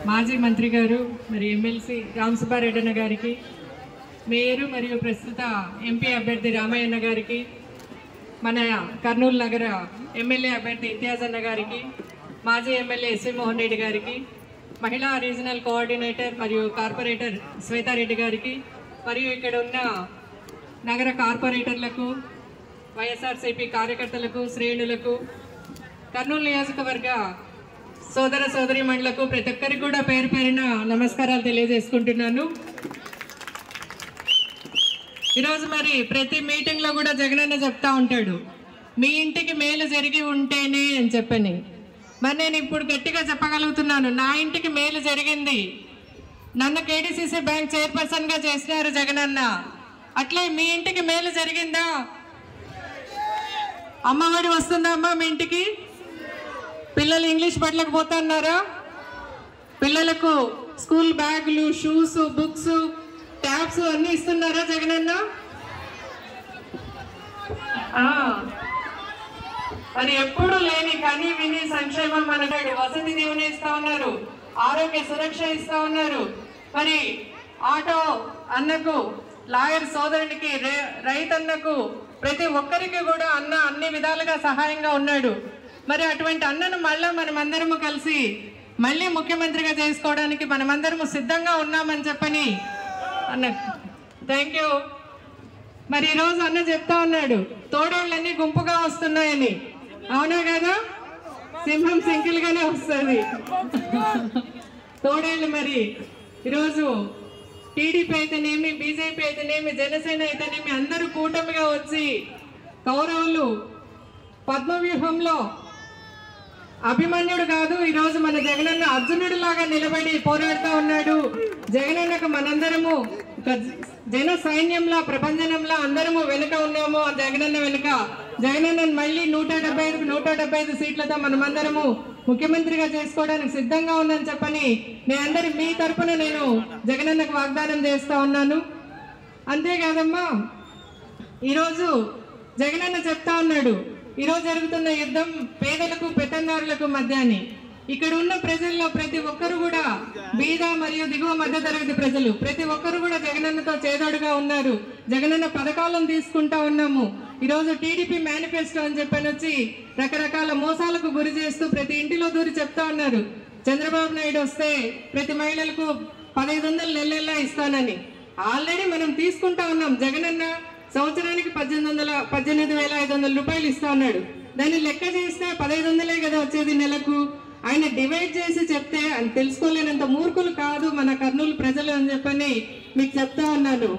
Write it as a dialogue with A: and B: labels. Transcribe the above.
A: మాజీ మంత్రి గారు మరి ఎమ్మెల్సీ రామసుబ్బారెడ్డి గారికి, మేయర్ మరియు ప్రస్తుత ఎంపీ అభ్యర్థి రామయ్యన్న గారికి, మన కర్నూలు నగర ఎమ్మెల్యే అభ్యర్థి ఇంతియాజ్ అన్న గారికి, మాజీ ఎమ్మెల్యే ఎస్వి మోహన్ రెడ్డి గారికి, మహిళా రీజనల్ కోఆర్డినేటర్ మరియు కార్పొరేటర్ శ్వేతారెడ్డి గారికి, మరియు ఇక్కడ ఉన్న నగర కార్పొరేటర్లకు, వైఎస్ఆర్సీపీ కార్యకర్తలకు, శ్రేణులకు, కర్నూలు నియోజకవర్గ సోదర సోదరీమణులకు ప్రతి ఒక్కరికి కూడా పేరు పేరున నమస్కారాలు తెలియజేసుకుంటున్నాను. ఈరోజు మరి ప్రతి మీటింగ్లో కూడా జగనన్న చెప్తా ఉంటాడు, మీ ఇంటికి మేలు జరిగి ఉంటేనే అని చెప్పని. మరి నేను ఇప్పుడు గట్టిగా చెప్పగలుగుతున్నాను, నా ఇంటికి మేలు జరిగింది. నన్ను కేడీసీసీ బ్యాంక్ చైర్పర్సన్గా చేసినారు జగనన్న. అట్లే మీ ఇంటికి మేలు జరిగిందా? అమ్మఒడి వస్తుందా అమ్మా మీ ఇంటికి? పిల్లలు ఇంగ్లీష్ బట్లకు పోతున్నారా? పిల్లలకు స్కూల్ బ్యాగులు, షూస్, బుక్స్, ట్యాబ్స్ అన్నీ ఇస్తున్నారా జగనన్న? మరి ఎప్పుడు లేని కని విని సంక్షేమం అనగాడు. వసతి దీవెన ఇస్తా ఉన్నారు, ఆరోగ్య సురక్ష ఇస్తా ఉన్నారు. మరి ఆటో అన్నకు, లాయర్ సోదరునికి, రైతన్నకు, ప్రతి ఒక్కరికి కూడా అన్న అన్ని విధాలుగా సహాయంగా ఉన్నాడు. మరి అటువంటి అన్నను మళ్ళా మనమందరము కలిసి మళ్ళీ ముఖ్యమంత్రిగా చేసుకోవడానికి మనమందరము సిద్ధంగా ఉన్నామని చెప్పని అన్న. Thank you. మరి ఈరోజు అన్న చెప్తా ఉన్నాడు, తోడేళ్ళన్నీ గుంపుగా వస్తున్నాయని. అవునా కదా? సింహం సింగిల్గానే వస్తుంది. తోడేళ్ళు మరి ఈరోజు టీడీపీ అయితేనేమి, బీజేపీ అయితేనేమి, జనసేన అయితేనేమి అందరూ కూటమిగా వచ్చి కౌరవులు పద్మవ్యూహంలో అభిమన్యుడు కాదు, ఈరోజు మన జగనన్న అర్జునుడు లాగా నిలబడి పోరాడుతూ ఉన్నాడు. జగనన్నకు మనందరము జన సైన్యంలా, ప్రభంజనంలా అందరము వెనుక ఉన్నాము. జగనన్న వెనుక, జగనన్నను మళ్ళీ 175 సీట్లతో మనమందరము ముఖ్యమంత్రిగా చేసుకోవడానికి సిద్ధంగా ఉందని చెప్పని మీ తరఫున నేను జగనన్నకు వాగ్దానం చేస్తా ఉన్నాను. అంతేకాదమ్మా, ఈరోజు జగనన్న చెప్తా ఉన్నాడు, ఈరోజు జరుగుతున్న యుద్ధం పేదలకు పెత్తందారులకు మధ్య అని. ఇక్కడ ఉన్న ప్రజల్లో ప్రతి ఒక్కరు కూడా, బీద మరియు దిగువ మధ్య తరగతి ప్రజలు ప్రతి ఒక్కరు కూడా జగనన్నతో చేదోడుగా ఉన్నారు. జగనన్న పథకాలను తీసుకుంటా ఉన్నాము. ఈరోజు టీడీపీ మేనిఫెస్టో అని చెప్పని వచ్చి రకరకాల మోసాలకు గురి చేస్తూ ప్రతి ఇంటిలో దూరి చెప్తా ఉన్నారు, చంద్రబాబు నాయుడు వస్తే ప్రతి మహిళలకు 1500 నెలలా ఇస్తానని. ఆల్రెడీ మనం తీసుకుంటా ఉన్నాం. జగనన్న సంవత్సరానికి 18,500 రూపాయలు ఇస్తా ఉన్నాడు. దాన్ని లెక్క చేస్తే 1500 కదా వచ్చేది నెలకు. ఆయన డివైడ్ చేసి చెప్తే తెలుసుకోలేనంత మూర్ఖులు కాదు మన కర్నూలు ప్రజలు అని చెప్పని మీకు చెప్తా ఉన్నాను.